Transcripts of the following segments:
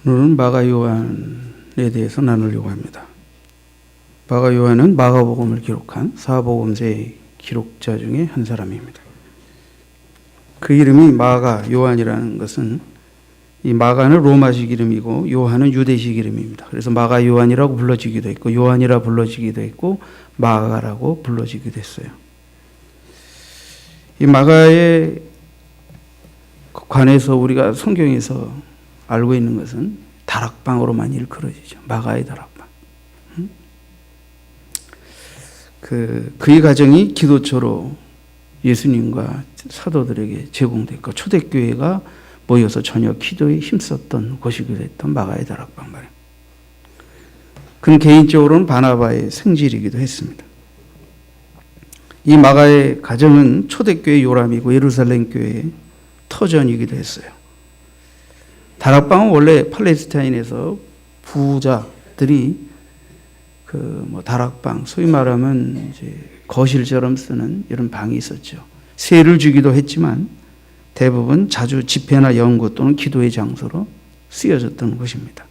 오늘은 마가 요한에 대해서 나누려고 합니다. 마가 요한은 마가복음을 기록한 사복음서의 기록자 중에 한 사람입니다. 그 이름이 마가 요한이라는 것은 이 마가는 로마식 이름이고 요한은 유대식 이름입니다. 그래서 마가 요한이라고 불러지기도 했고 요한이라 불러지기도 했고 마가라고 불러지기도 했어요. 이 마가에 관해서 우리가 성경에서 알고 있는 것은 다락방으로만 일컬어지죠. 마가의 다락방. 그의 가정이 기도처로 예수님과 사도들에게 제공됐고 초대교회가 모여서 저녁 기도에 힘썼던 곳이기도 했던 마가의 다락방 말이에요. 그는 개인적으로는 바나바의 생질이기도 했습니다. 이 마가의 가정은 초대교회 요람이고 예루살렘 교회의 터전이기도 했어요. 다락방은 원래 팔레스타인에서 부자들이 다락방, 소위 말하면 이제 거실처럼 쓰는 이런 방이 있었죠. 세를 주기도 했지만 대부분 자주 집회나 연구 또는 기도의 장소로 쓰여졌던 곳입니다.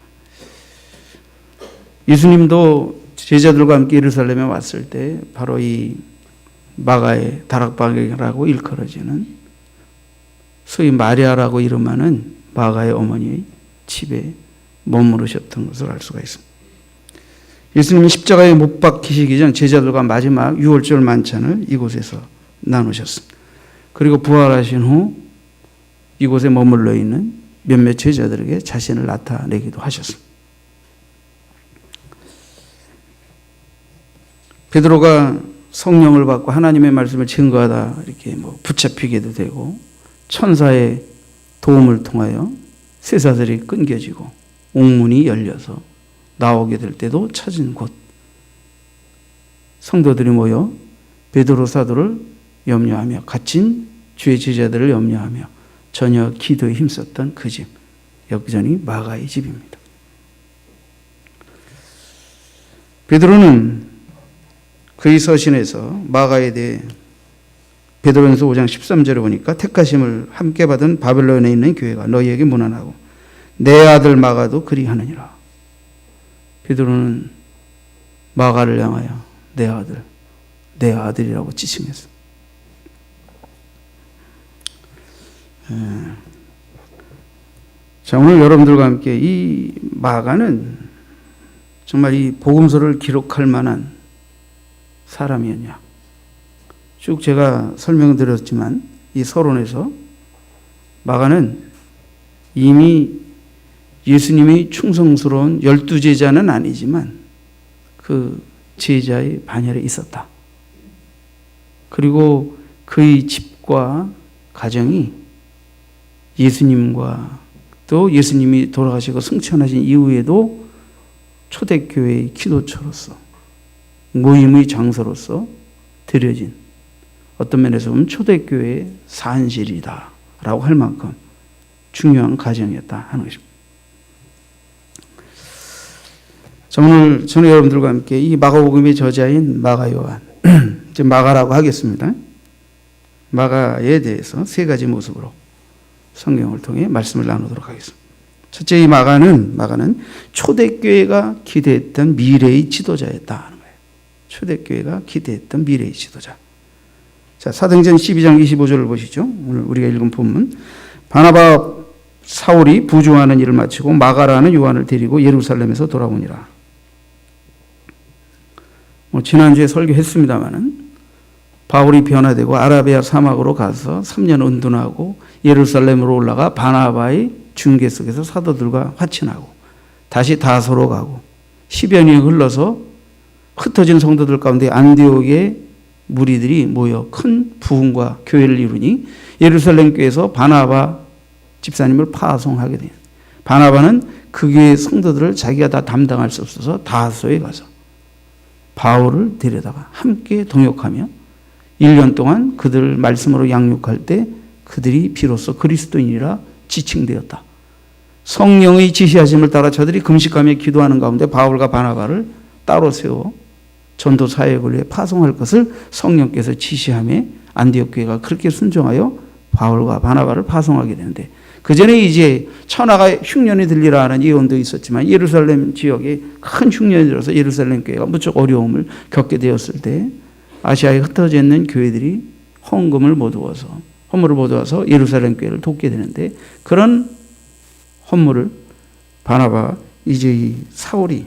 예수님도 제자들과 함께 예루살렘에 왔을 때 바로 이 마가의 다락방이라고 일컬어지는 소위 마리아라고 이름하는 마가의 어머니의 집에 머무르셨던 것을 알 수가 있습니다. 예수님이 십자가에 못 박히시기 전 제자들과 마지막 유월절 만찬을 이곳에서 나누셨습니다. 그리고 부활하신 후 이곳에 머물러 있는 몇몇 제자들에게 자신을 나타내기도 하셨습니다. 베드로가 성령을 받고 하나님의 말씀을 증거하다 이렇게 붙잡히게도 되고 천사의 도움을 통하여 쇠사슬이 끊겨지고 옥문이 열려서 나오게 될 때도 찾은 곳. 성도들이 모여 베드로 사도를 염려하며 갇힌 주의 제자들을 염려하며 저녁 기도에 힘썼던 그 집. 여기전이 마가의 집입니다. 베드로는 그의 서신에서 마가에 대해 베드로전서 5장 13절에 보니까 택하심을 함께 받은 바벨론에 있는 교회가 너희에게 문안하고 내 아들 마가도 그리하느니라. 베드로는 마가를 향하여 내 아들, 내 아들이라고 지칭했어. 자, 오늘 여러분들과 함께 이 마가는 정말 이 복음서를 기록할 만한 사람이었냐. 쭉 제가 설명을 드렸지만 이 서론에서 마가는 이미 예수님의 충성스러운 12제자는 아니지만 그 제자의 반열에 있었다. 그리고 그의 집과 가정이 예수님과 또 예수님이 돌아가시고 승천하신 이후에도 초대교회의 기도처로서 모임의 장소로서 드려진 어떤 면에서 보면 초대교회의 산실이다라고 할 만큼 중요한 가정이었다 하는 것입니다. 자, 오늘 저는 여러분들과 함께 이 마가복음의 저자인 마가 요한, 이제 마가라고 하겠습니다. 마가에 대해서 세 가지 모습으로 성경을 통해 말씀을 나누도록 하겠습니다. 첫째, 이 마가는 초대교회가 기대했던 미래의 지도자였다 하는 거예요. 초대교회가 기대했던 미래의 지도자. 자, 사도행전 12장 25절을 보시죠. 오늘 우리가 읽은 본문. 바나바 사울이 부조하는 일을 마치고 마가라는 요한을 데리고 예루살렘에서 돌아오니라. 지난주에 설교했습니다마는 바울이 변화되고 아라비아 사막으로 가서 3년 은둔하고 예루살렘으로 올라가 바나바의 중계 속에서 사도들과 화친하고 다시 다소로 가고 10여 년이 흘러서 흩어진 성도들 가운데 안디옥의 무리들이 모여 큰 부흥과 교회를 이루니 예루살렘 교회에서 바나바 집사님을 파송하게 돼요. 바나바는 그 교회의 성도들을 자기가 다 담당할 수 없어서 다소에 가서 바울을 데려다가 함께 동역하며 1년 동안 그들 말씀으로 양육할 때 그들이 비로소 그리스도인이라 지칭되었다. 성령의 지시하심을 따라 저들이 금식하며 기도하는 가운데 바울과 바나바를 따로 세워 전도 사역을 위해 파송할 것을 성령께서 지시하며 안디옥 교회가 그렇게 순종하여 바울과 바나바를 파송하게 되는데 그 전에 이제 천하가 흉년이 들리라 하는 예언도 있었지만 예루살렘 지역에 큰 흉년이 들어서 예루살렘 교회가 무척 어려움을 겪게 되었을 때 아시아에 흩어져 있는 교회들이 헌금을 모두어서 헌물을 모두어서 예루살렘 교회를 돕게 되는데 그런 헌물을 바나바 이제 이 사울이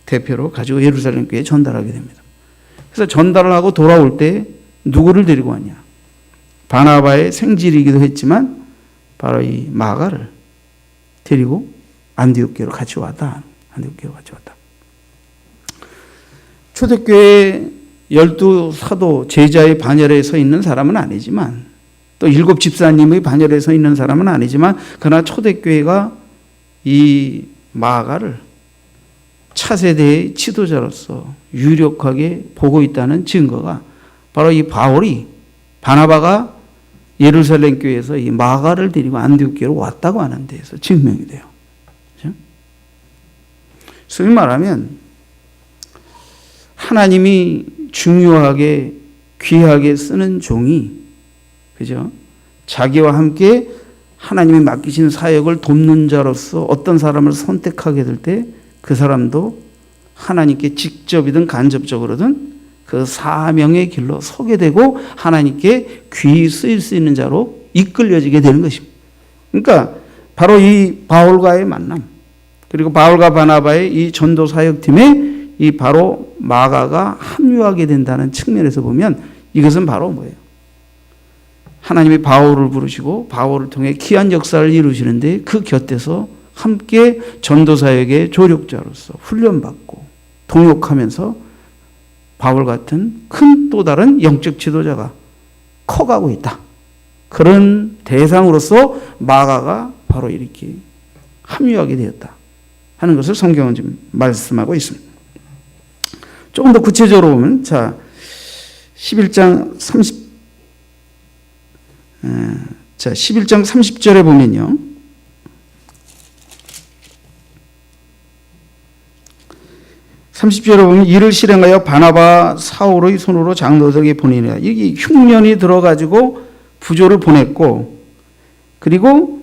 대표로 가지고 예루살렘 교회에 전달하게 됩니다. 그래서 전달을 하고 돌아올 때 누구를 데리고 왔냐? 바나바의 생질이기도 했지만 바로 이 마가를 데리고 안디옥 교회로 같이 왔다. 안디옥 교회로 같이 왔다. 초대교회 12사도 제자의 반열에 서 있는 사람은 아니지만 또 7 집사님의 반열에 서 있는 사람은 아니지만 그러나 초대교회가 이 마가를 차세대의 지도자로서 유력하게 보고 있다는 증거가 바로 이 바울이 바나바가 예루살렘 교회에서 이 마가를 데리고 안디옥 교회로 왔다고 하는 데에서 증명이 돼요. 그렇죠? 소위 말하면 하나님이 중요하게 귀하게 쓰는 종이 그죠? 자기와 함께 하나님이 맡기신 사역을 돕는 자로서 어떤 사람을 선택하게 될 때 그 사람도 하나님께 직접이든 간접적으로든 그 사명의 길로 서게 되고 하나님께 귀히 쓰일 수 있는 자로 이끌려지게 되는 것입니다. 그러니까 바로 이 바울과의 만남 그리고 바울과 바나바의 이 전도 사역팀에 이 바로 마가가 합류하게 된다는 측면에서 보면 이것은 바로 뭐예요? 하나님이 바울을 부르시고 바울을 통해 귀한 역사를 이루시는데 그 곁에서 함께 전도사역의 조력자로서 훈련받고 동역하면서 바울 같은 큰 또 다른 영적 지도자가 커가고 있다. 그런 대상으로서 마가가 바로 이렇게 합류하게 되었다 하는 것을 성경은 지금 말씀하고 있습니다. 조금 더 구체적으로 보면 자 11장 30절에 보면요. 30절에 보면 이를 실행하여 바나바 사울의 손으로 장로들에게 보내니라. 이게 흉년이 들어가지고 부조를 보냈고 그리고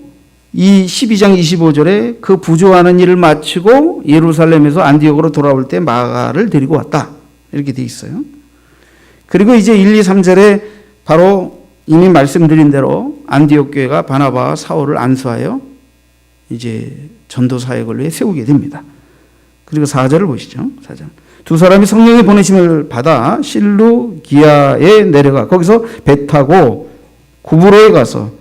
이 12장 25절에 그 부조하는 일을 마치고 예루살렘에서 안디옥으로 돌아올 때 마가를 데리고 왔다. 이렇게 돼 있어요. 그리고 이제 1, 2, 3절에 바로 이미 말씀드린 대로 안디옥 교회가 바나바와 사울을 안수하여 이제 전도 사역을 위해 세우게 됩니다. 그리고 4절을 보시죠. 4절. 두 사람이 성령의 보내심을 받아 실루기아에 내려가 거기서 배 타고 구브로에 가서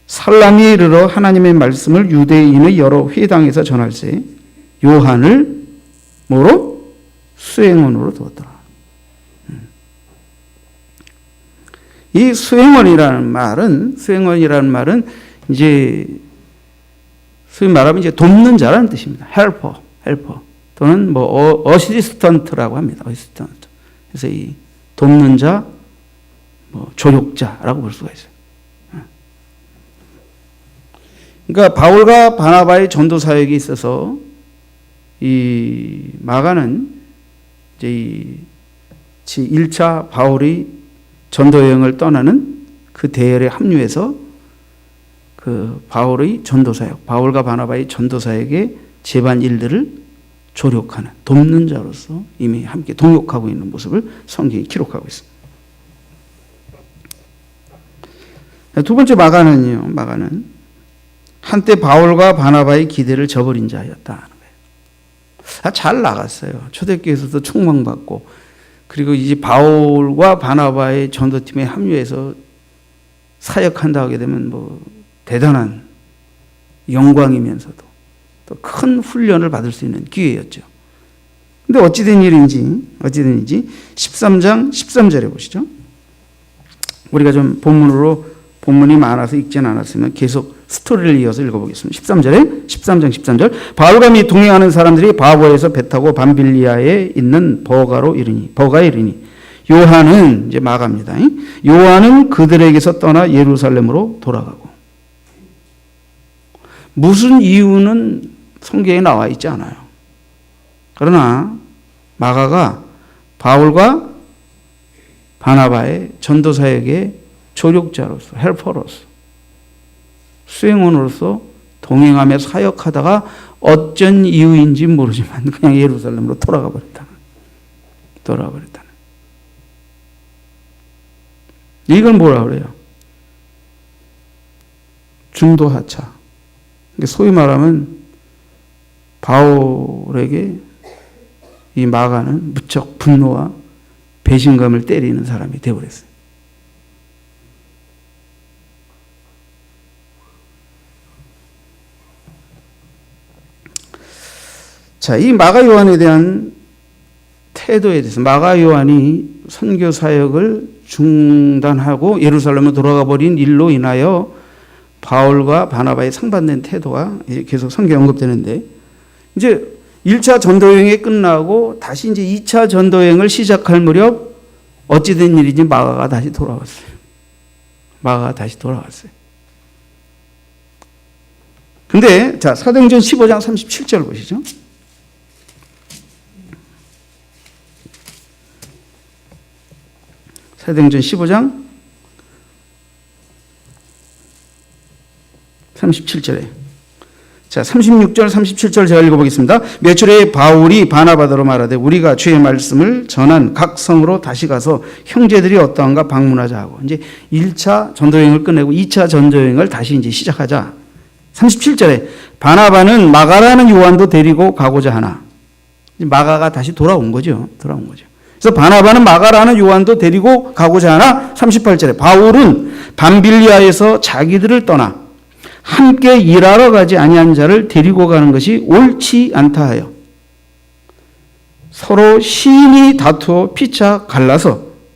살람이 이르러 하나님의 말씀을 유대인의 여러 회당에서 전할세 요한을 뭐로? 수행원으로 두었더라. 이 수행원이라는 말은 이제 소위 말하면 이제 돕는 자라는 뜻입니다. 헬퍼 또는 뭐 어시스턴트라고 합니다. 어시스턴트. 그래서 이 돕는 자, 뭐 조력자라고 볼 수가 있어요. 그러니까 바울과 바나바의 전도 사역에 있어서 이 마가는 이제 이 1차 바울이 전도 여행을 떠나는 그 대열에 합류해서 그 바울의 전도 사역, 바울과 바나바의 전도 사역의 제반 일들을 조력하는 돕는 자로서 이미 함께 동역하고 있는 모습을 성경이 기록하고 있습니다. 두 번째 마가는 한때 바울과 바나바의 기대를 저버린 자였다 하는 거예요. 잘 나갔어요. 초대교회에서도 충망받고 그리고 이제 바울과 바나바의 전도팀에 합류해서 사역한다 하게 되면 뭐 대단한 영광이면서도 또 큰 훈련을 받을 수 있는 기회였죠. 근데 어찌된 일인지 13장 13절에 보시죠. 우리가 좀 본문이 많아서 읽지는 않았으면 계속 스토리를 이어서 읽어보겠습니다. 13장 13절. 바울과 및 동행하는 사람들이 바보에서 배 타고 밤빌리아에 있는 버가에 이르니 요한은 이제 마가입니다. 요한은 그들에게서 떠나 예루살렘으로 돌아가고 무슨 이유는 성경에 나와 있지 않아요. 그러나 마가가 바울과 바나바의 전도 사역의 조력자로서 헬퍼로서 수행원으로서 동행하며 사역하다가 어쩐 이유인지 모르지만 그냥 예루살렘으로 돌아가 버렸다는. 이걸 뭐라 그래요? 중도하차. 소위 말하면 바울에게 이 마가는 무척 분노와 배신감을 때리는 사람이 되어버렸어요. 자, 이 마가 요한에 대한 태도에 대해서 마가 요한이 선교 사역을 중단하고 예루살렘으로 돌아가 버린 일로 인하여 바울과 바나바의 상반된 태도가 계속 성경에 언급되는데, 이제 1차 전도여행이 끝나고 다시 이제 2차 전도여행을 시작할 무렵 어찌된 일인지 마가가 다시 돌아왔어요. 근데 자, 사도행전 15장 37절 보시죠. 사도행전 15장 37절에 자, 36절 37절 제가 읽어보겠습니다. 며칠에 바울이 바나바더로 말하되 우리가 주의 말씀을 전한 각 성으로 다시 가서 형제들이 어떠한가 방문하자 하고, 이제 1차 전도여행을 끝내고 2차 전도여행을 다시 이제 시작하자. 37절에 바나바는 마가라는 요한도 데리고 가고자 하나. 마가가 다시 돌아온 거죠. 그래서 바나바는 마가라는 요한도 데리고 가고자 하나. 38절에 바울은 밤빌리아에서 자기들을 떠나 함께 일하러 가지 아니한 자를 데리고 가는 것이 옳지 않다 하여 서로 심히 다투어 피차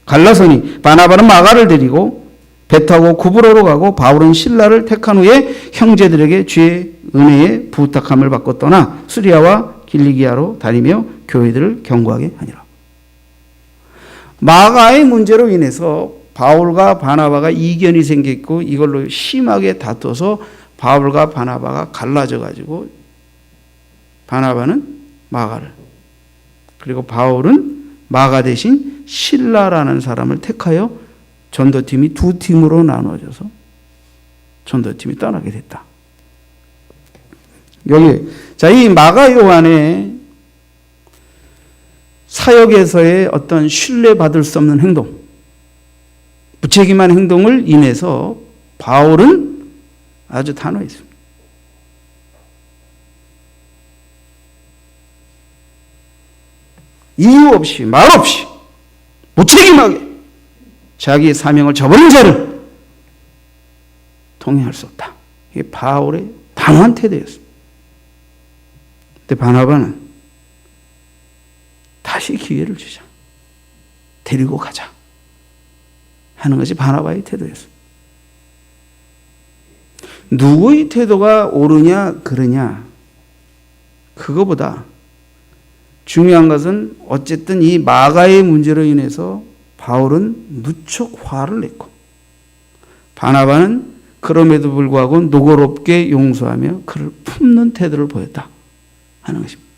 갈라서니 바나바는 마가를 데리고 배 타고 구브로로 가고 바울은 실라를 택한 후에 형제들에게 주의 은혜에 부탁함을 받고 떠나 수리아와 길리기아로 다니며 교회들을 경고하게 하니라. 마가의 문제로 인해서 바울과 바나바가 이견이 생겼고 이걸로 심하게 다투어서 바울과 바나바가 갈라져 가지고 바나바는 마가를, 그리고 바울은 마가 대신 실라라는 사람을 택하여 전도팀이 두 팀으로 나눠져서 전도팀이 떠나게 됐다. 여기 자, 이 마가 요한의 사역에서의 어떤 신뢰받을 수 없는 행동, 무책임한 행동을 인해서 바울은 아주 단호했습니다. 이유 없이 말 없이 무책임하게 자기의 사명을 저버린 자를 통행할 수 없다. 이게 바울의 단호한 태도였습니다. 근데 바나바는 다시 기회를 주자, 데리고 가자 하는 것이 바나바의 태도였습니다. 누구의 태도가 옳으냐 그르냐 그거보다 중요한 것은 어쨌든 이 마가의 문제로 인해서 바울은 무척 화를 냈고 바나바는 그럼에도 불구하고 노고롭게 용서하며 그를 품는 태도를 보였다 하는 것입니다.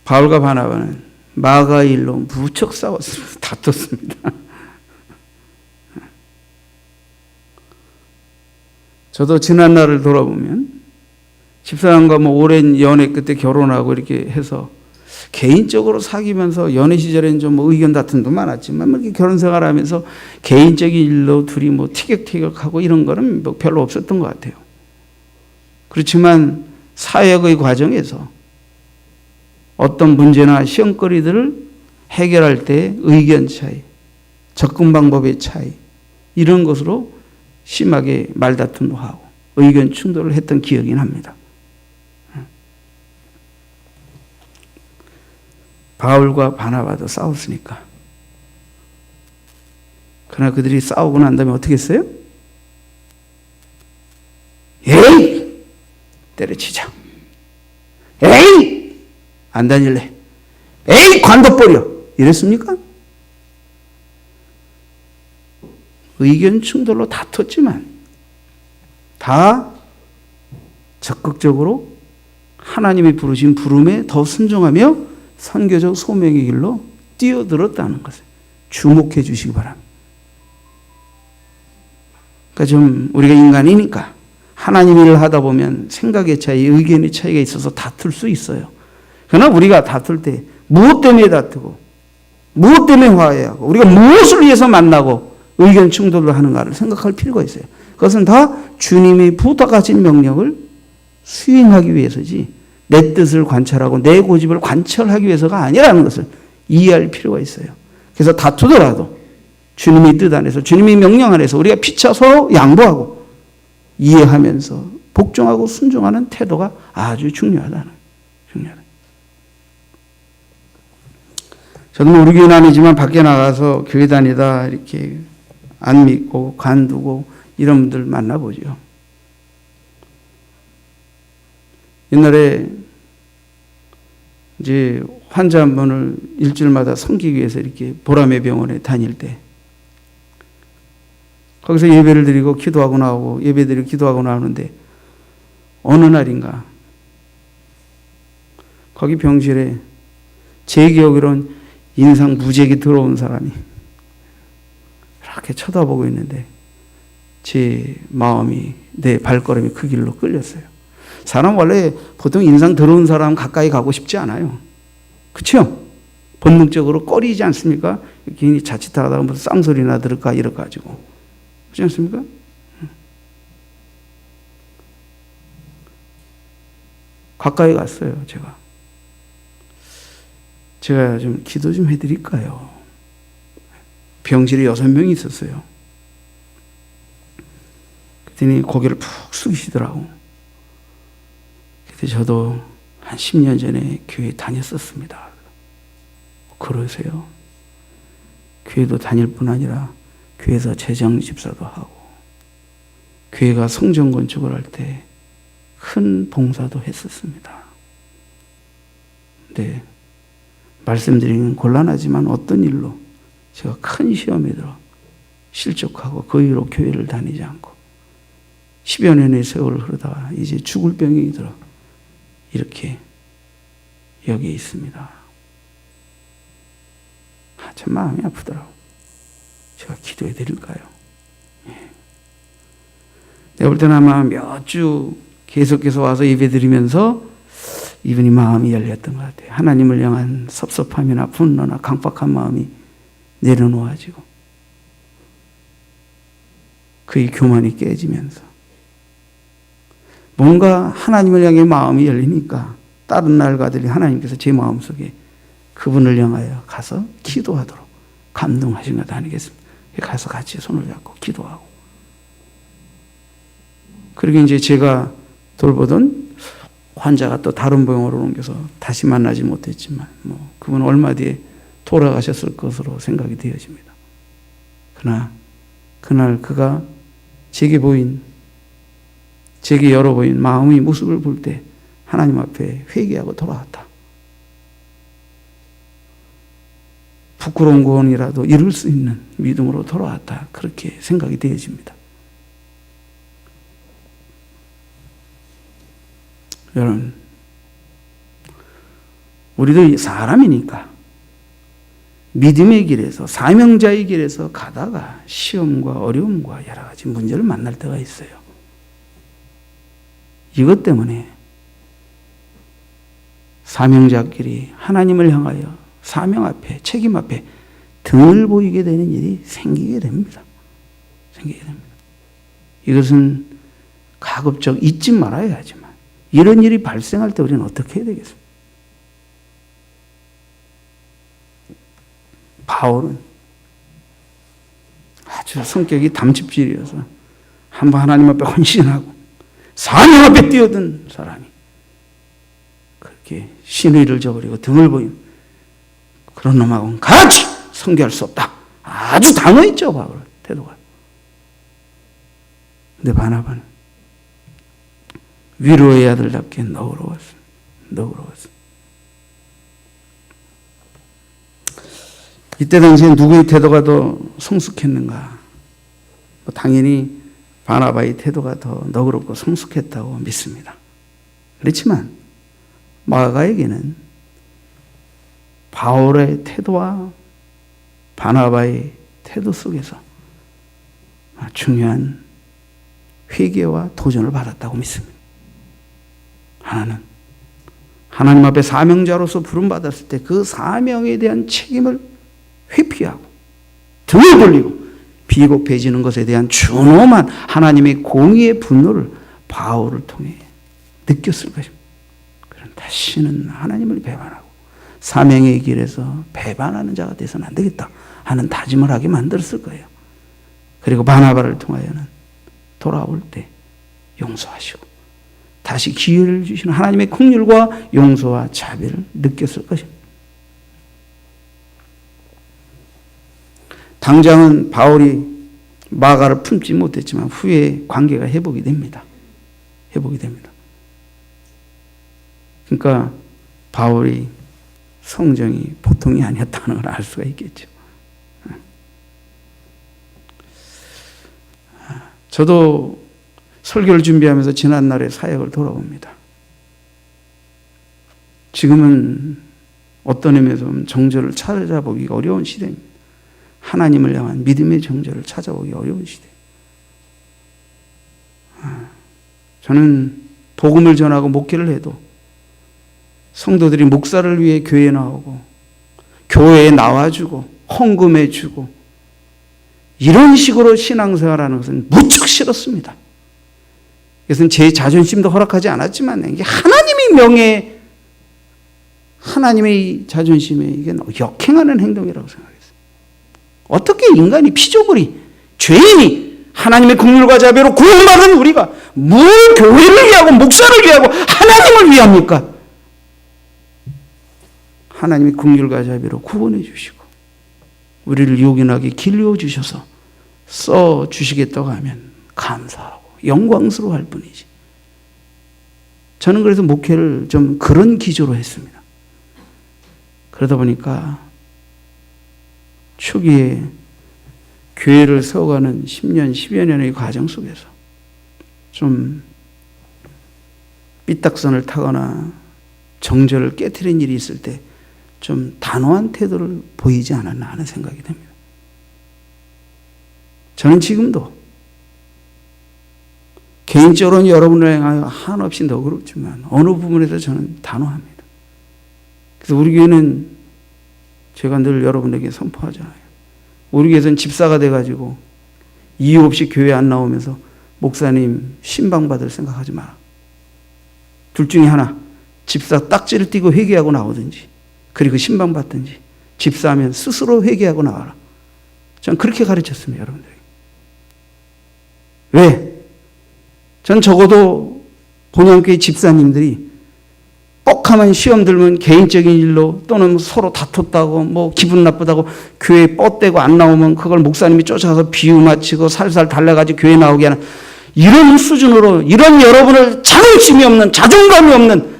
바울과 바나바는 마가의 일로 무척 싸웠습니다. 다퉜습니다. 저도 지난 날을 돌아보면 집사람과 오랜 연애 끝에 결혼하고 이렇게 해서 개인적으로 사귀면서 연애 시절에는 좀 의견 다툼도 많았지만 이렇게 결혼 생활하면서 개인적인 일로 둘이 티격태격하고 이런 거는 별로 없었던 것 같아요. 그렇지만 사역의 과정에서 어떤 문제나 시험거리들을 해결할 때 의견 차이, 접근 방법의 차이, 이런 것으로 심하게 말다툼도 하고 의견 충돌을 했던 기억이 납니다. 바울과 바나바도 싸웠으니까. 그러나 그들이 싸우고 난 다음에 어떻게 했어요? 에이! 때려치자. 에이! 안 다닐래. 에이! 관둬버려. 이랬습니까? 의견 충돌로 다퉜지만 다 적극적으로 하나님이 부르신 부름에 더 순종하며 선교적 소명의 길로 뛰어들었다는 것을 주목해 주시기 바랍니다. 그러니까 좀 우리가 인간이니까 하나님 일을 하다 보면 생각의 차이, 의견의 차이가 있어서 다툴 수 있어요. 그러나 우리가 다툴 때 무엇 때문에 다투고 무엇 때문에 화해하고 우리가 무엇을 위해서 만나고 의견 충돌을 하는가를 생각할 필요가 있어요. 그것은 다 주님이 부탁하신 명령을 수행하기 위해서지 내 뜻을 관찰하고 내 고집을 관철하기 위해서가 아니라는 것을 이해할 필요가 있어요. 그래서 다투더라도 주님의 뜻 안에서 주님의 명령 안에서 우리가 피차 서로 양보하고 이해하면서 복종하고 순종하는 태도가 아주 중요하다. 저는 우리 교회는 아니지만 밖에 나가서 교회 다니다 이렇게 안 믿고 관두고 이런 분들 만나보죠. 옛날에 이제 환자 한 분을 일주일마다 섬기기 위해서 이렇게 보라매 병원에 다닐 때 거기서 예배를 드리고 기도하고 나오고 예배 드리고 기도하고 나오는데 어느 날인가 거기 병실에 제 기억으로는 인상 무지하게 더러운 사람이 이렇게 쳐다보고 있는데 제 마음이 내 발걸음이 그 길로 끌렸어요. 사람 원래 보통 인상 더러운 사람 가까이 가고 싶지 않아요. 그렇죠? 본능적으로 꺼리지 않습니까? 괜히 자칫하다가 무슨 쌍소리나 들을까 이래가지고 그렇지 않습니까? 가까이 갔어요. 제가 좀 기도 좀 해드릴까요? 병실에 6명이 있었어요. 그랬더니 고개를 푹 숙이시더라고. 그때 저도 한 10년 전에 교회 다녔었습니다. 그러세요? 교회도 다닐 뿐 아니라 교회에서 재정 집사도 하고 교회가 성전 건축을 할 때 큰 봉사도 했었습니다. 네. 말씀드리는 곤란하지만 어떤 일로 제가 큰 시험에 들어 실족하고 그 이후로 교회를 다니지 않고 10여 년의 세월을 흐르다가 이제 죽을 병이 들어 이렇게 여기 있습니다. 참 마음이 아프더라고요. 제가 기도해 드릴까요? 예. 내가 볼 때는 아마 몇 주 계속해서 와서 예배 드리면서 이분이 마음이 열렸던 것 같아요. 하나님을 향한 섭섭함이나 분노나 강박한 마음이 내려놓아지고 그의 교만이 깨지면서 뭔가 하나님을 향해 마음이 열리니까 다른 날가들이 하나님께서 제 마음속에 그분을 향하여 가서 기도하도록 감동하신 것 아니겠습니까? 가서 같이 손을 잡고 기도하고 그리고 이제 제가 돌보던 환자가 또 다른 병원으로 옮겨서 다시 만나지 못했지만 그분은 얼마 뒤에 돌아가셨을 것으로 생각이 되어집니다. 그러나 그날 그가 제게 열어 보인 마음의 모습을 볼 때 하나님 앞에 회개하고 돌아왔다. 부끄러운 구원이라도 이룰 수 있는 믿음으로 돌아왔다. 그렇게 생각이 되어집니다. 여러분, 우리도 사람이니까 믿음의 길에서 사명자의 길에서 가다가 시험과 어려움과 여러 가지 문제를 만날 때가 있어요. 이것 때문에 사명자끼리 하나님을 향하여 사명 앞에 책임 앞에 등을 보이게 되는 일이 생기게 됩니다. 이것은 가급적 잊지 말아야 하지만 이런 일이 발생할 때 우리는 어떻게 해야 되겠습니까? 바울은 아주 성격이 담즙질이어서 한번 하나님 앞에 헌신하고 사명 앞에 뛰어든 사람이 그렇게 신의를 저버리고 등을 보이면 그런 놈하고는 같이 선교할 수 없다. 아주 단호했죠, 바울 태도가. 근데 바나바는 위로의 아들답게 너그러웠습니다. 이때 당시에 누구의 태도가 더 성숙했는가? 당연히 바나바의 태도가 더 너그럽고 성숙했다고 믿습니다. 그렇지만 마가에게는 바울의 태도와 바나바의 태도 속에서 중요한 회개와 도전을 받았다고 믿습니다. 하나는 하나님 앞에 사명자로서 부름받았을 때 그 사명에 대한 책임을 회피하고 등을 돌리고 비겁해지는 것에 대한 준엄한 하나님의 공의의 분노를 바울을 통해 느꼈을 것입니다. 그럼 다시는 하나님을 배반하고 사명의 길에서 배반하는 자가 되서는 안 되겠다 하는 다짐을 하게 만들었을 거예요. 그리고 바나바를 통하여는 돌아올 때 용서하시고 다시 기회를 주시는 하나님의 긍휼과 용서와 자비를 느꼈을 것입니다. 당장은 바울이 마가를 품지 못했지만 후에 관계가 회복이 됩니다. 회복이 됩니다. 그러니까 바울이 성정이 보통이 아니었다는 걸 알 수가 있겠죠. 저도 설교를 준비하면서 지난날의 사역을 돌아봅니다. 지금은 어떤 의미에서 정절을 찾아보기가 어려운 시대입니다. 하나님을 향한 믿음의 정절을 찾아보기 어려운 시대. 저는 복음을 전하고 목회를 해도 성도들이 목사를 위해 교회에 나오고 교회에 나와주고 헌금해주고 이런 식으로 신앙생활하는 것은 무척 싫었습니다. 그것은 제 자존심도 허락하지 않았지만 이게 하나님의 명예, 하나님의 자존심에 이게 역행하는 행동이라고 생각했어요. 어떻게 인간이 피조물이 죄인이 하나님의 긍휼과 자비로 구원받은 우리가 뭘 교회를 위하고 목사를 위하고 하나님을 위합니까? 하나님의 긍휼과 자비로 구원해 주시고 우리를 요긴하게 길러 주셔서 써 주시겠다고 하면 감사하고 영광스러워할 뿐이지. 저는 그래서 목회를 좀 그런 기조로 했습니다. 그러다 보니까 초기에 교회를 세워가는 10년, 10여 년의 과정 속에서 좀 삐딱선을 타거나 정절을 깨트린 일이 있을 때 좀 단호한 태도를 보이지 않았나 하는 생각이 듭니다. 저는 지금도 개인적으로는 여러분을 향하여 한없이 너그럽지만 어느 부분에서 저는 단호합니다. 그래서 우리 교회는 제가 늘 여러분에게 선포하잖아요. 우리 교회에서는 집사가 돼가지고 이유 없이 교회 안 나오면서 목사님 신방받을 생각하지 마라. 둘 중에 하나, 집사 딱지를 띄고 회개하고 나오든지 그리고 신방받든지 집사하면 스스로 회개하고 나와라. 저는 그렇게 가르쳤습니다. 여러분들에게. 왜? 전 적어도 본향교회 집사님들이 뻑하면 시험 들면 개인적인 일로 또는 서로 다퉜다고 뭐 기분 나쁘다고 교회에 뻗대고 안 나오면 그걸 목사님이 쫓아가서 비유 맞히고 살살 달래가지고 교회 나오게 하는 이런 수준으로 이런 여러분을 자존심이 없는 자존감이 없는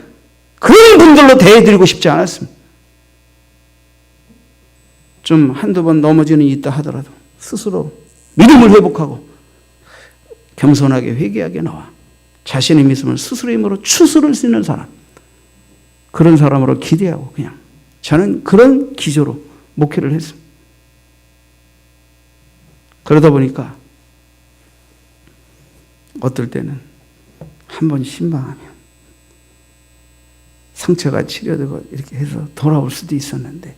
그런 분들로 대해드리고 싶지 않았습니다. 좀 한두 번 넘어지는 일이 있다 하더라도 스스로 믿음을 회복하고 겸손하게 회개하게 나와 자신의 믿음을 스스로 힘으로 추스를 수 있는 사람, 그런 사람으로 기대하고 그냥 저는 그런 기조로 목회를 했습니다. 그러다 보니까 어떨 때는 한 번 신방하면 상처가 치료되고 이렇게 해서 돌아올 수도 있었는데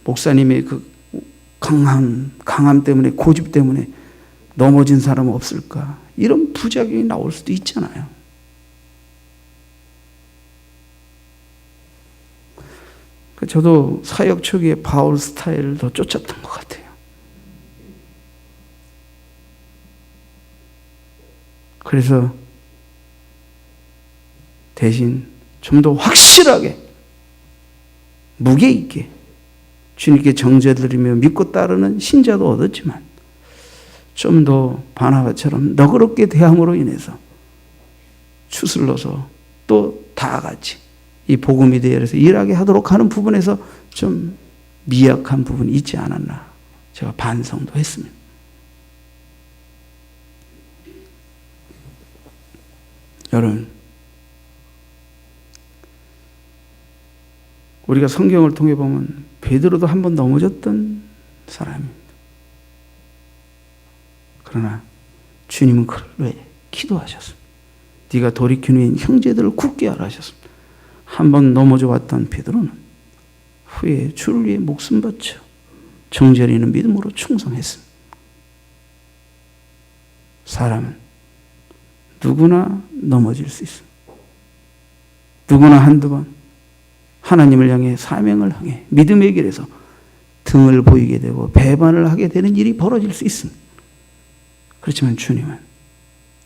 목사님의 그 강함 때문에 고집 때문에 넘어진 사람은 없을까? 이런 부작용이 나올 수도 있잖아요. 저도 사역 초기에 바울 스타일을 더 쫓았던 것 같아요. 그래서 대신 좀 더 확실하게 무게 있게 주님께 정죄드리며 믿고 따르는 신자도 얻었지만 좀 더 바나바처럼 너그럽게 대함으로 인해서 추슬러서 또 다 같이 이 복음에 대해서 일하게 하도록 하는 부분에서 좀 미약한 부분이 있지 않았나 제가 반성도 했습니다. 여러분, 우리가 성경을 통해 보면 베드로도 한 번 넘어졌던 사람입니다. 그러나 주님은 그를 왜 기도하셨습니다. 네가 돌이킨 후엔 형제들을 굳게 하라 하셨습니다. 한 번 넘어져 왔던 베드로는 후에 주를 위해 목숨 바쳐 정죄를 있는 믿음으로 충성했습니다. 사람은 누구나 넘어질 수 있습니다. 누구나 한두 번 하나님을 향해 사명을 향해 믿음의 길에서 등을 보이게 되고 배반을 하게 되는 일이 벌어질 수 있습니다. 그렇지만 주님은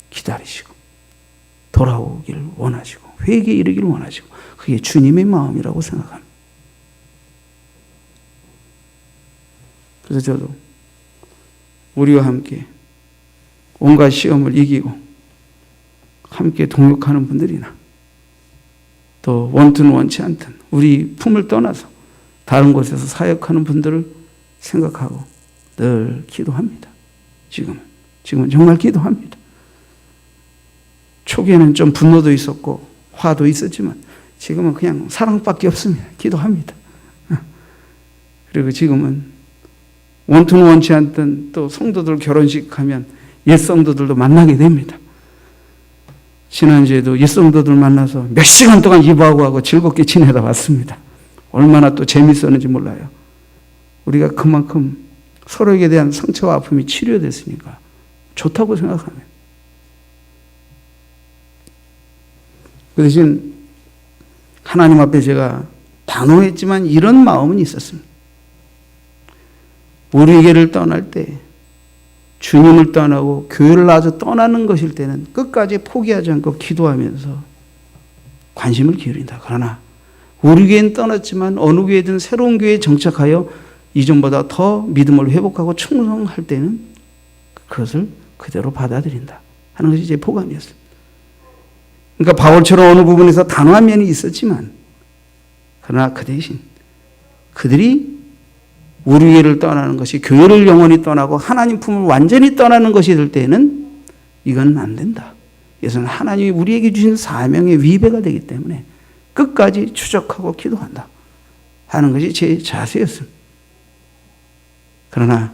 기다리시고 돌아오기를 원하시고 회개에 이르기를 원하시고 그게 주님의 마음이라고 생각합니다. 그래서 저도 우리와 함께 온갖 시험을 이기고 함께 동역하는 분들이나 또 원든 원치 않든 우리 품을 떠나서 다른 곳에서 사역하는 분들을 생각하고 늘 기도합니다. 지금은 정말 기도합니다. 초기에는 좀 분노도 있었고 화도 있었지만 지금은 그냥 사랑밖에 없습니다. 기도합니다. 그리고 지금은 원튼 원치 않든 또 성도들 결혼식 하면 옛 성도들도 만나게 됩니다. 지난주에도 옛 성도들 만나서 몇 시간 동안 기도하고 하고 즐겁게 지내다 왔습니다. 얼마나 또 재밌었는지 몰라요. 우리가 그만큼 서로에게 대한 상처와 아픔이 치료됐으니까 좋다고 생각합니다. 그 대신 하나님 앞에 제가 단호했지만 이런 마음은 있었습니다. 우리에게를 떠날 때 주님을 떠나고 교회를 아주 떠나는 것일 때는 끝까지 포기하지 않고 기도하면서 관심을 기울인다. 그러나 우리 교회는 떠났지만 어느 교회든 새로운 교회에 정착하여 이전보다 더 믿음을 회복하고 충성할 때는 그것을 그대로 받아들인다 하는 것이 제 포감이었습니다. 그러니까 바울처럼 어느 부분에서 단호한 면이 있었지만 그러나 그 대신 그들이 우리 교회를 떠나는 것이 교회를 영원히 떠나고 하나님 품을 완전히 떠나는 것이 될 때는 이건 안 된다. 이것은 하나님이 우리에게 주신 사명의 위배가 되기 때문에 끝까지 추적하고 기도한다 하는 것이 제 자세였습니다. 그러나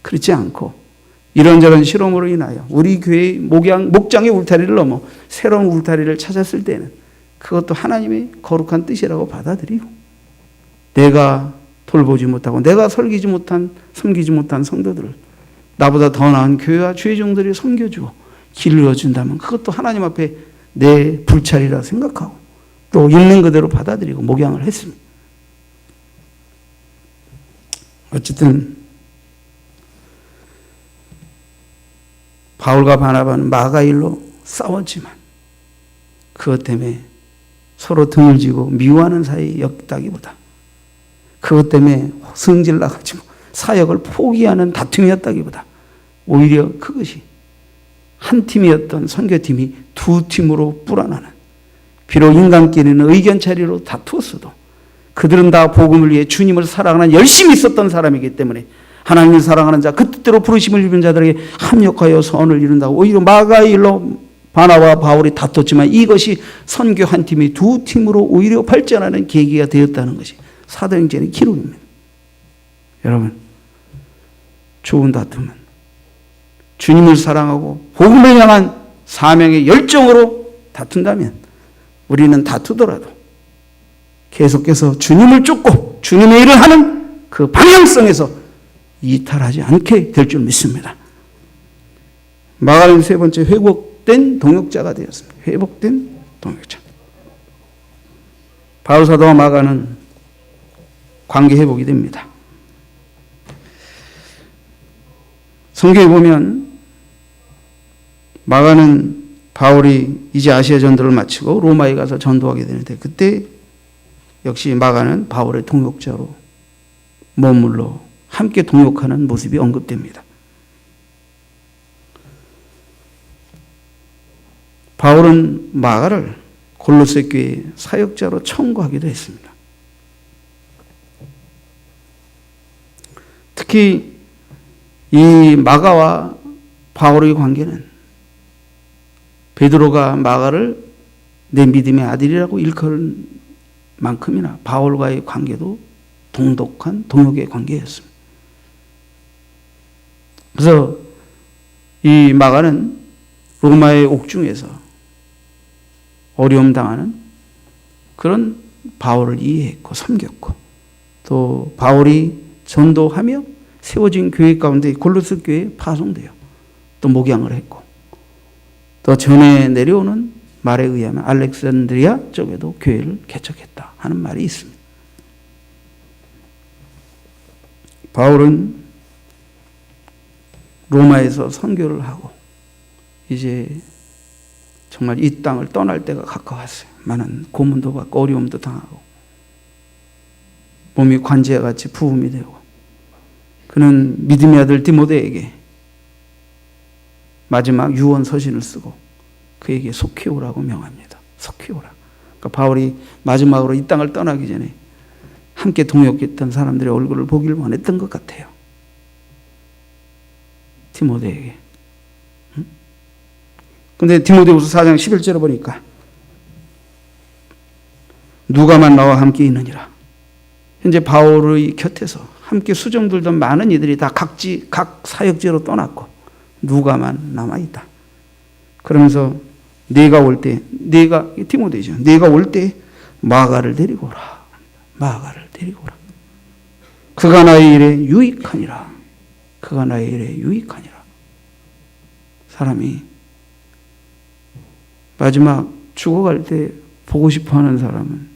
그렇지 않고 이런저런 실험으로 인하여 우리 교회의 목장의 울타리를 넘어 새로운 울타리를 찾았을 때는 그것도 하나님의 거룩한 뜻이라고 받아들이고 내가 돌보지 못하고 내가 섬기지 못한 성도들을 나보다 더 나은 교회와 주의 종들이 섬겨주고 길러준다면 그것도 하나님 앞에 내 불찰이라 생각하고 또 있는 그대로 받아들이고 목양을 했습니다. 어쨌든 바울과 바나바는 마가일로 싸웠지만 그것 때문에 서로 등을 지고 미워하는 사이였다기보다 그것 때문에 성질 나가지고 사역을 포기하는 다툼이었다기보다 오히려 그것이 한 팀이었던 선교팀이 두 팀으로 불어나는 비록 인간끼리는 의견 차이로 다투었어도 그들은 다 복음을 위해 주님을 사랑하는 열심히 있었던 사람이기 때문에 하나님을 사랑하는 자 그 뜻대로 부르심을 입은 자들에게 합력하여 선을 이룬다고 오히려 마가일로 바나바와 바울이 다퉜지만 이것이 선교 한 팀이 두 팀으로 오히려 발전하는 계기가 되었다는 것이 사도행전의 기록입니다. 여러분 좋은 다툼은 주님을 사랑하고 복음을 향한 사명의 열정으로 다툰다면 우리는 다투더라도 계속해서 주님을 쫓고 주님의 일을 하는 그 방향성에서 이탈하지 않게 될 줄 믿습니다. 마가는 세 번째 회복된 동역자가 되었습니다. 회복된 동역자. 바울 사도와 마가는 관계 회복이 됩니다. 성경에 보면 마가는 바울이 이제 아시아 전도를 마치고 로마에 가서 전도하게 되는데 그때 역시 마가는 바울의 동역자로 머물러 함께 동역하는 모습이 언급됩니다. 바울은 마가를 골로새 교회 사역자로 청구하기도 했습니다. 특히 이 마가와 바울의 관계는 베드로가 마가를 내 믿음의 아들이라고 일컬은 만큼이나 바울과의 관계도 동독한 동역의 관계였습니다. 그래서 이 마가는 로마의 옥중에서 어려움 당하는 그런 바울을 이해했고 섬겼고, 또 바울이 전도하며 세워진 교회 가운데 골로새 교회에 파송되어 또 목양을 했고, 또 전해 내려오는 말에 의하면 알렉산드리아 쪽에도 교회를 개척했다 하는 말이 있습니다. 바울은 로마에서 선교를 하고 이제 정말 이 땅을 떠날 때가 가까웠어요. 많은 고문도 받고 어려움도 당하고 몸이 관제같이 부음이 되고, 그는 믿음의 아들 디모데에게 마지막 유언 서신을 쓰고 그에게 속히 오라고 명합니다. 속히 오라. 그러니까 바울이 마지막으로 이 땅을 떠나기 전에 함께 동역했던 사람들의 얼굴을 보길 원했던 것 같아요. 디모데에게. 근데 디모데후서 4장 11절에 보니까 누가만 나와 함께 있느니라. 현재 바울의 곁에서 함께 수종들던 많은 이들이 다 각 사역지로 떠났고 누가만 남아있다. 그러면서 네가 올 때, 디모데죠. 네가 올 때 마가를 데리고 오라. 마가를 데리고 오라. 그가 나의 일에 유익하니라. 그가 나의 일에 유익하니라. 사람이 마지막 죽어갈 때 보고 싶어 하는 사람은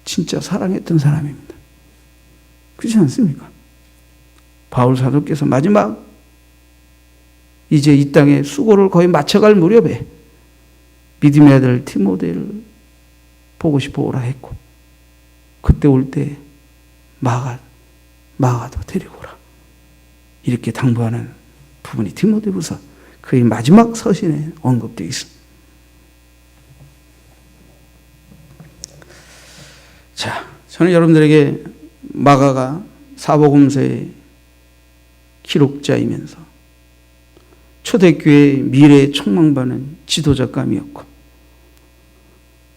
진짜 사랑했던 사람입니다. 그렇지 않습니까? 바울 사도께서 마지막 이제 이 땅에 수고를 거의 마쳐갈 무렵에 믿음의 아들 디모데를 보고 싶어 오라 했고, 그때 올 때 마가도 데리고 오라 이렇게 당부하는 부분이 디모데후서 그의 마지막 서신에 언급되어 있습니다. 자, 저는 여러분들에게 마가가 사복음서의 기록자이면서 초대교회의 미래에 촉망받는 지도자감이었고,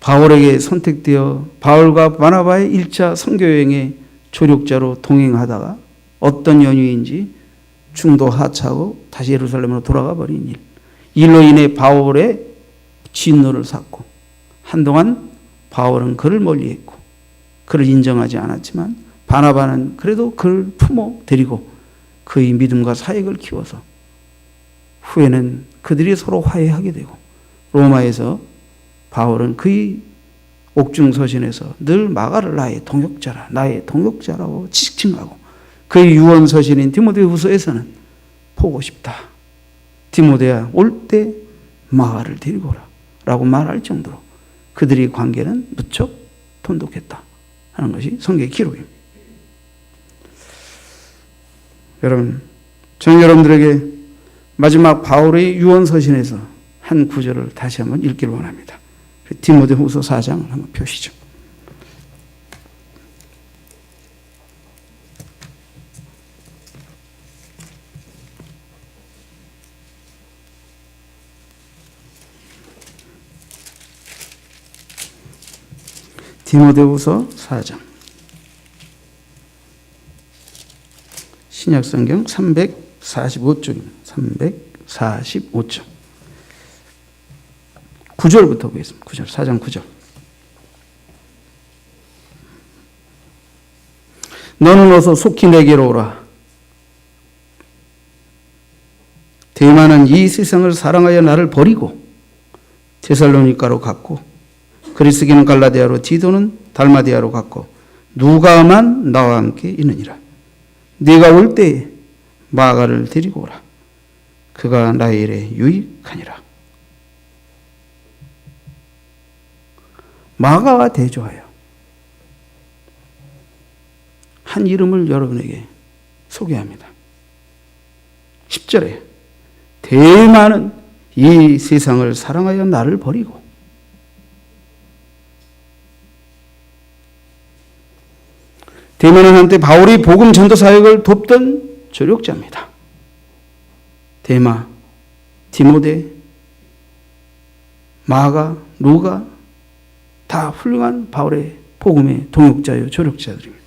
바울에게 선택되어 바울과 바나바의 1차 선교여행의 조력자로 동행하다가 어떤 연유인지 중도 하차하고 다시 예루살렘으로 돌아가 버린 일, 일로 인해 바울의 진노를 샀고, 한동안 바울은 그를 멀리했고 그를 인정하지 않았지만 바나바는 그래도 그를 품어 데리고 그의 믿음과 사역을 키워서 후에는 그들이 서로 화해하게 되고, 로마에서 바울은 그의 옥중 서신에서 늘 마가를 나의 동역자라고 지칭하고, 그의 유언 서신인 디모데후서에서는 보고 싶다, 디모데야 올 때 마가를 데리고 오라 라고 말할 정도로 그들의 관계는 무척 돈독했다 하는 것이 성경의 기록입니다. 여러분, 저는 여러분들에게 마지막 바울의 유언 서신에서 한 구절을 다시 한번 읽기를 원합니다. 디모데후서 4장을 한번 펴시죠. 디모데후서 4장 신약성경 345쪽입니다. 345쪽 9절부터 보겠습니다. 9절, 4장 9절. 너는 어서 속히 내게로 오라. 데마는 이 세상을 사랑하여 나를 버리고 데살로니가로 갔고, 그리스기는 갈라디아로, 디도는 달마디아로 갔고, 누가만 나와 함께 있느니라. 네가 올 때에 마가를 데리고 오라. 그가 나의 일에 유익하니라. 마가가 대조하여 한 이름을 여러분에게 소개합니다. 10절에 대마는 이 세상을 사랑하여 나를 버리고, 대마는 한때 바울이 복음 전도 사역을 돕던 조력자입니다. 데마, 디모데, 마가, 누가 다 훌륭한 바울의 복음의 동역자요 조력자들입니다.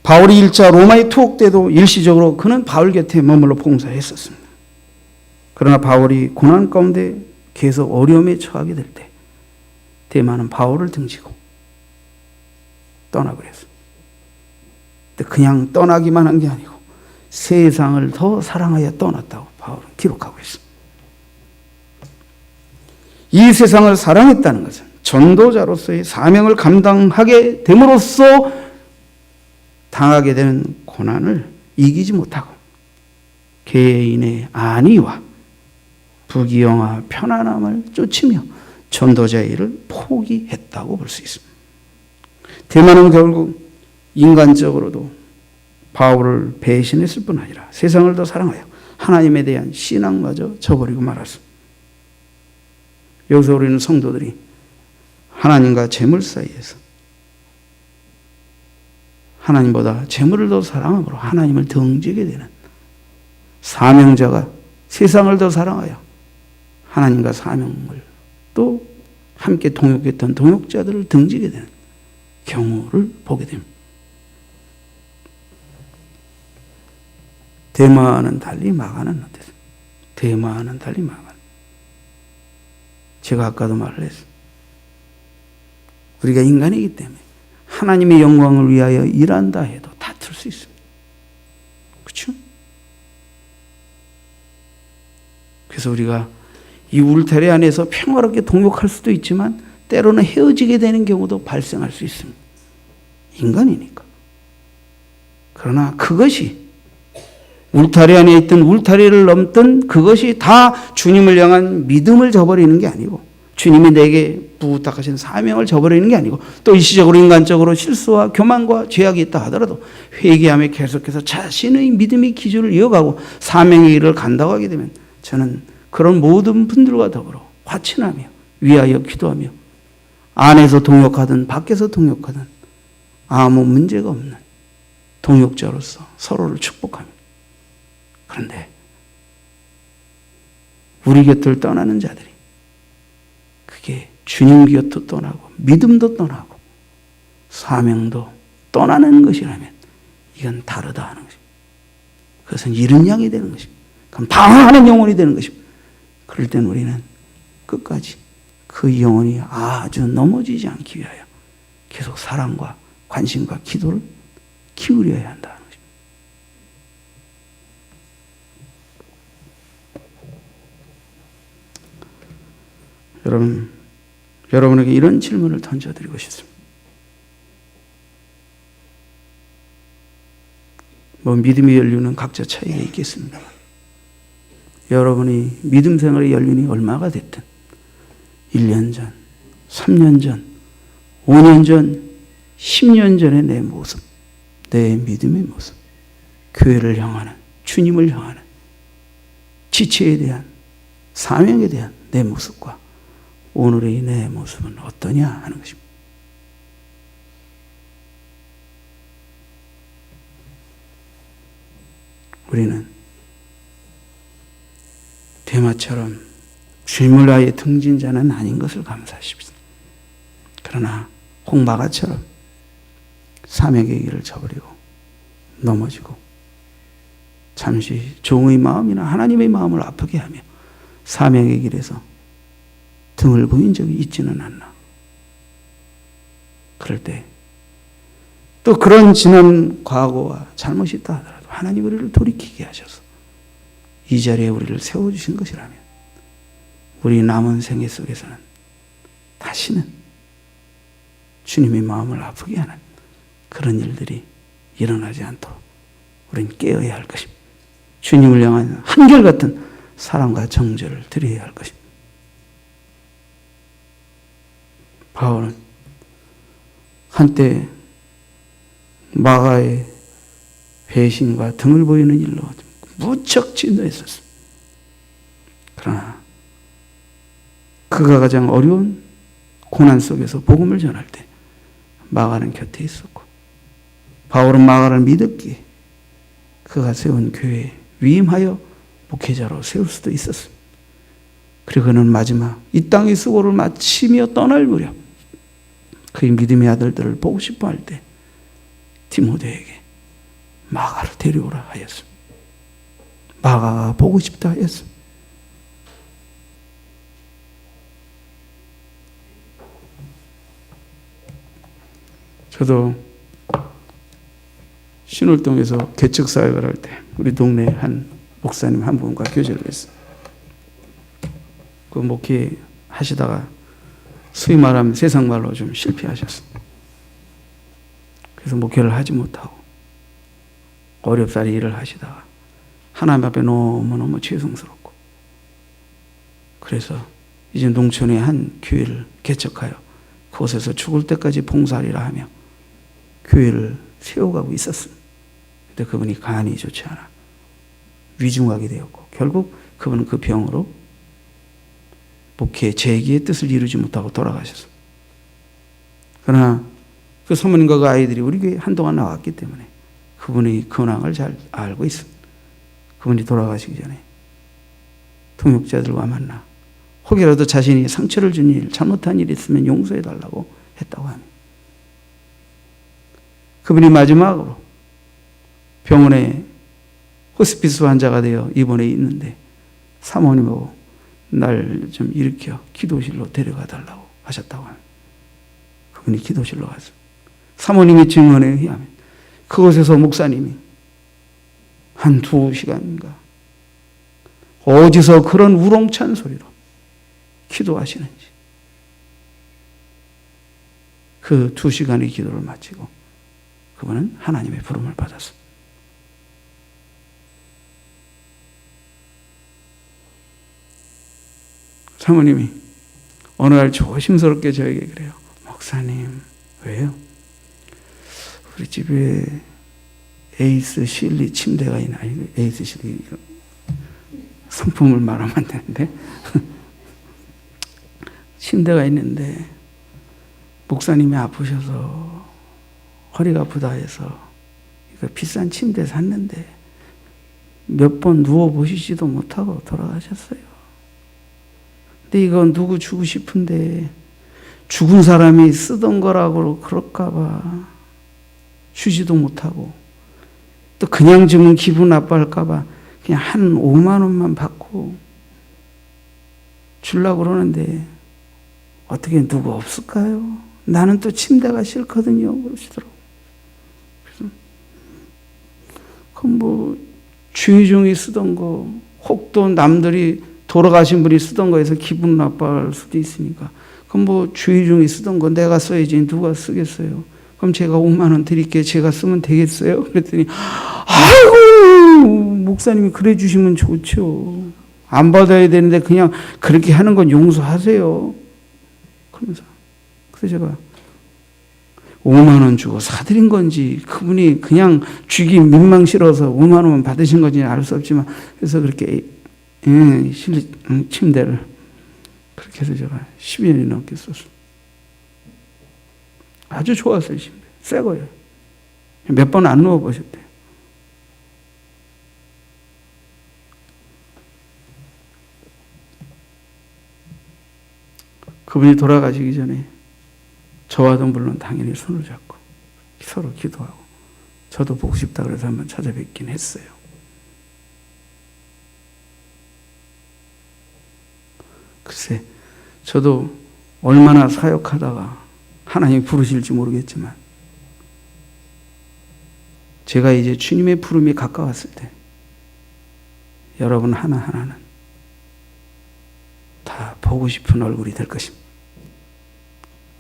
바울이 1차 로마의 투옥 때도 일시적으로 그는 바울 곁에 머물러 봉사했었습니다. 그러나 바울이 고난 가운데 계속 어려움에 처하게 될 때 데마는 바울을 등지고 떠나버렸습니다. 그냥 떠나기만 한 게 아니고 세상을 더 사랑하여 떠났다고 바울은 기록하고 있습니다. 이 세상을 사랑했다는 것은 전도자로서의 사명을 감당하게 됨으로써 당하게 되는 고난을 이기지 못하고 개인의 안위와 부귀영화 편안함을 쫓으며 전도자의 일을 포기했다고 볼 수 있습니다. 데마는 결국 인간적으로도 바울을 배신했을 뿐 아니라 세상을 더 사랑하여 하나님에 대한 신앙마저 저버리고 말았습니다. 여기서 우리는 성도들이 하나님과 재물 사이에서 하나님보다 재물을 더 사랑함으로 하나님을 등지게 되는 사명자가 세상을 더 사랑하여 하나님과 사명을 또 함께 동역했던 동역자들을 등지게 되는 경우를 보게 됩니다. 데마와는 달리 마가는 어땠어요? 데마와는 달리 마가는 제가 아까도 말을 했어요. 우리가 인간이기 때문에 하나님의 영광을 위하여 일한다 해도 다툴 수 있습니다. 그렇죠? 그래서 우리가 이 울타리 안에서 평화롭게 동역할 수도 있지만 때로는 헤어지게 되는 경우도 발생할 수 있습니다. 인간이니까. 그러나 그것이 울타리 안에 있던 울타리를 넘던 그것이 다 주님을 향한 믿음을 저버리는 게 아니고 주님이 내게 부탁하신 사명을 저버리는 게 아니고 또 일시적으로 인간적으로 실수와 교만과 죄악이 있다 하더라도 회개하며 계속해서 자신의 믿음의 기준을 이어가고 사명의 길을 간다고 하게 되면 저는 그런 모든 분들과 더불어 화친하며 위하여 기도하며 안에서 동역하든 밖에서 동역하든 아무 문제가 없는 동역자로서 서로를 축복합니다. 그런데 우리 곁을 떠나는 자들이 그게 주님 곁도 떠나고 믿음도 떠나고 사명도 떠나는 것이라면 이건 다르다 하는 것입니다. 그것은 잃은 양이 되는 것입니다. 그럼 방황하는 영혼이 되는 것입니다. 그럴 땐 우리는 끝까지 그 영혼이 아주 넘어지지 않기 위하여 계속 사랑과 관심과 기도를 기울여야 한다는 것입니다. 여러분에게 이런 질문을 던져드리고 싶습니다. 뭐 믿음의 연륜은 각자 차이가 있겠습니다. 여러분이 믿음 생활의 연륜이 얼마가 됐든 1년 전, 3년 전, 5년 전, 10년 전의 내 모습, 내 믿음의 모습, 교회를 향하는, 주님을 향하는 지체에 대한, 사명에 대한 내 모습과 오늘의 내 모습은 어떠냐 하는 것입니다. 우리는 데마처럼 주님을 위하여 등진 자는 아닌 것을 감사하십시오. 그러나 홍마가처럼 사명의 길을 저버리고 넘어지고 잠시 종의 마음이나 하나님의 마음을 아프게 하며 사명의 길에서 등을 보인 적이 있지는 않나. 그럴 때 또 그런 지난 과거와 잘못이 있다 하더라도 하나님 우리를 돌이키게 하셔서 이 자리에 우리를 세워주신 것이라면 우리 남은 생애 속에서는 다시는 주님의 마음을 아프게 하는 그런 일들이 일어나지 않도록 우리는 깨어야 할 것입니다. 주님을 향한 한결같은 사랑과 정절을 드려야 할 것입니다. 바울은 한때 마가의 배신과 등을 보이는 일로 무척 진노했었습니다. 그러나 그가 가장 어려운 고난 속에서 복음을 전할 때 마가는 곁에 있었고 바울은 마가를 믿었기에 그가 세운 교회에 위임하여 목회자로 세울 수도 있었습니다. 그리고 그는 마지막 이 땅의 수고를 마치며 떠날 무렵 그의 믿음의 아들들을 보고 싶어 할 때 디모데에게 마가를 데려오라 하였습니다. 마가가 보고 싶다 하였습니다. 저도 신월동에서 개척 사역을 할 때 우리 동네 한 목사님 한 분과 교제를 했어요. 그 목회 하시다가 소위 말하면 세상 말로 좀 실패하셨어요. 그래서 목회를 하지 못하고 어렵사리 일을 하시다가 하나님 앞에 너무너무 죄송스럽고, 그래서 이제 농촌에 한 교회를 개척하여 그곳에서 죽을 때까지 봉사하리라 하며 교회를 세워가고 있었습니다. 근데 그분이 간이 좋지 않아 위중하게 되었고, 결국 그분은 그 병으로 목회 재기의 뜻을 이루지 못하고 돌아가셨습니다. 그러나 그 사모님과 그 아이들이 우리 교회에 한동안 나왔기 때문에 그분의 근황을 잘 알고 있습니다. 그분이 돌아가시기 전에 통역자들과 만나 혹여라도 자신이 상처를 준 일, 잘못한 일이 있으면 용서해달라고 했다고 합니다. 그분이 마지막으로 병원에 호스피스 환자가 되어 입원해 있는데 사모님하고 날 좀 일으켜 기도실로 데려가 달라고 하셨다고 합니다. 그분이 기도실로 갔어요. 사모님의 증언에 의하면 그곳에서 목사님이 한 2시간인가 어디서 그런 우렁찬 소리로 기도하시는지 그 2시간의 기도를 마치고 그분은 하나님의 부름을 받았습니다. 사모님이 어느 날 조심스럽게 저에게 그래요. 목사님, 왜요? 우리 집에 에이스 실리 침대가 있나? 에이스 실리 상품을 말하면 안 되는데 침대가 있는데 목사님이 아프셔서 허리가 아프다 해서 이거 비싼 침대 샀는데 몇 번 누워보시지도 못하고 돌아가셨어요. 근데 이거 누구 주고 싶은데 죽은 사람이 쓰던 거라고 그럴까봐 주지도 못하고, 또 그냥 주면 기분 나빠할까봐 그냥 한 5만 원만 받고 주려고 그러는데 어떻게 누구 없을까요? 나는 또 침대가 싫거든요. 그러시더라고요. 그래서 그럼 뭐 주의종이 쓰던 거, 혹 또 남들이 돌아가신 분이 쓰던 거에서 기분 나빠할 수도 있으니까 그럼 뭐 주의종이 쓰던 거 내가 써야지 누가 쓰겠어요? 그럼 제가 5만 원 드릴게요. 제가 쓰면 되겠어요? 그랬더니 아이고 목사님이 그래 주시면 좋죠. 안 받아야 되는데 그냥 그렇게 하는 건 용서하세요. 그러면서 그래서 제가 5만 원 주고 사드린 건지 그분이 그냥 주기 민망스러워서 5만 원만 받으신 건지 알 수 없지만, 그래서 그렇게 침대를 그렇게 해서 제가 10년이 넘게 썼어요. 아주 좋았어요. 침대 새 거예요. 몇 번 안 누워보셨대요. 그분이 돌아가시기 전에 저와도 물론 당연히 손을 잡고 서로 기도하고, 저도 보고 싶다 그래서 한번 찾아뵙긴 했어요. 글쎄, 저도 얼마나 사역하다가 하나님이 부르실지 모르겠지만 제가 이제 주님의 부름이 가까웠을 때 여러분 하나하나는 다 보고 싶은 얼굴이 될 것입니다.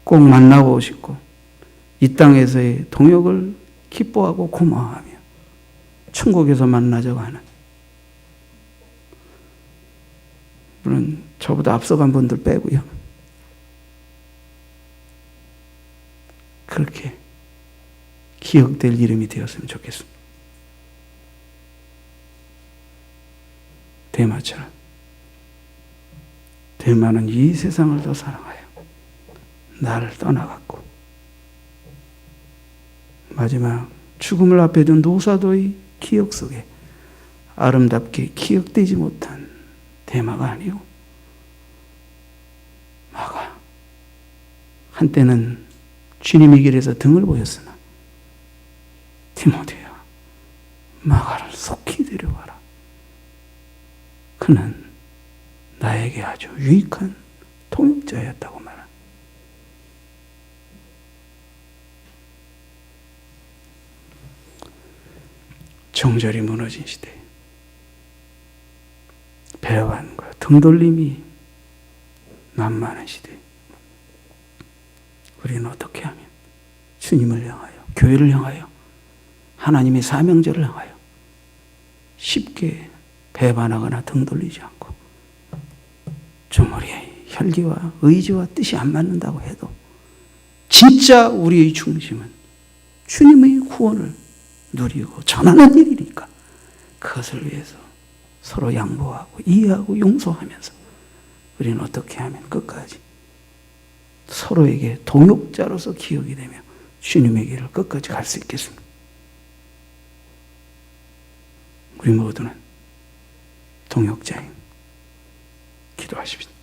꼭 만나고 싶고 이 땅에서의 동역을 기뻐하고 고마워하며 천국에서 만나자고 하는, 물론 저보다 앞서간 분들 빼고요, 그렇게 기억될 이름이 되었으면 좋겠습니다. 데마처럼 데마는 이 세상을 더 사랑하여 나를 떠나갔고 마지막 죽음을 앞에 둔 노사도의 기억 속에 아름답게 기억되지 못한 데마가 아니오 한때는 주님의 길에서 등을 보였으나 디모데야, 마가를 속히 데려와라. 그는 나에게 아주 유익한 동역자였다고 말합니다. 정절이 무너진 시대, 배반과 등돌림이 만만한 시대, 우리는 어떻게 하면 주님을 향하여, 교회를 향하여, 하나님의 사명자를 향하여 쉽게 배반하거나 등돌리지 않고, 좀 우리의 혈기와 의지와 뜻이 안 맞는다고 해도 진짜 우리의 중심은 주님의 구원을 누리고 전하는 일이니까 그것을 위해서 서로 양보하고 이해하고 용서하면서 우리는 어떻게 하면 끝까지 서로에게 동역자로서 기억이 되며 주님의 길을 끝까지 갈 수 있겠습니까? 우리 모두는 동역자인 기도하십시오.